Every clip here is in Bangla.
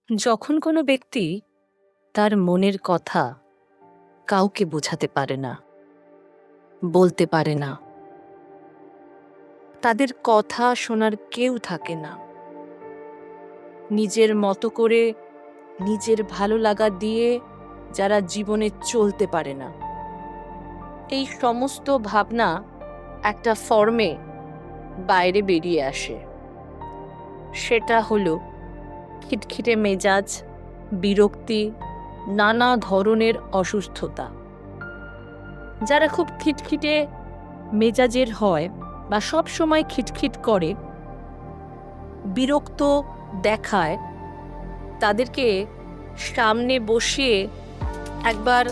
যখন কোনো ব্যক্তি তার মনের কথা কাউকে বোঝাতে পারে না, বলতে পারে না, তাদের কথা শোনার কেউ থাকে না, নিজের মতো করে নিজের ভালো লাগা দিয়ে যারা জীবনে চলতে পারে না, এই সমস্ত ভাবনা একটা ফর্মে বাইরে বেরিয়ে আসে। সেটা হলো খিটখিটে মেজাজ, বিরক্তি, নানা ধরনের অসুস্থতা। যারা খুব খিটখিটে মেজাজের হয় বা সব সময় খিটখিট করে, বিরক্ত দেখায়, তাদেরকে সামনে বসিয়ে একবার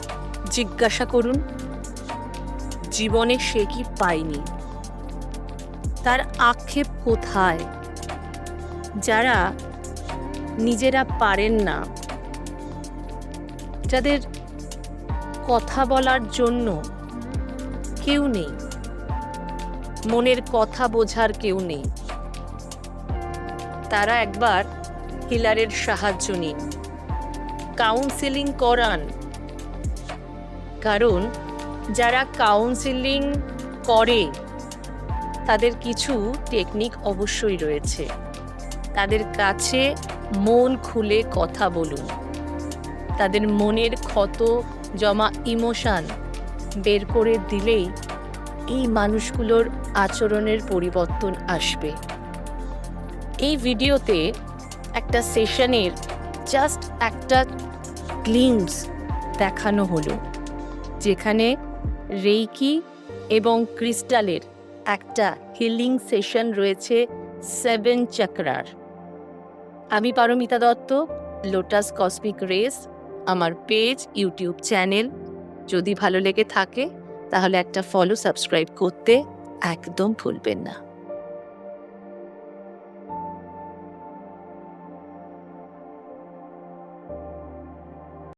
জিজ্ঞাসা করুন জীবনে সে কি পায়নি, তার আক্ষেপ কোথায়। যারা নিজেরা পারেন না, যাদের কথা বলার জন্য কেউ নেই, মনের কথা বোঝার কেউ নেই, তারা একবার হিলারের সাহায্য নিন, কাউন্সেলিং করান। কারণ যারা কাউন্সেলিং করে তাদের কিছু টেকনিক অবশ্যই রয়েছে। তাদের কাছে মন খুলে কথা বলুন, তাদের মনের ক্ষত জমা ইমোশন বের করে দিলেই এই মানুষগুলোর আচরণের পরিবর্তন আসবে। এই ভিডিওতে একটা সেশনের জাস্ট একটা গ্লিম্পস দেখানো হলো, যেখানে রেইকি এবং ক্রিস্টালের একটা হিলিং সেশন রয়েছে 7 চক্রার। আমি Paramita Dutta, Lotus Cosmic Race আমার পেজ, ইউটিউব চ্যানেল। যদি ভালো লেগে থাকে তাহলে একটা ফলো, সাবস্ক্রাইব করতে একদম ভুলবেন না।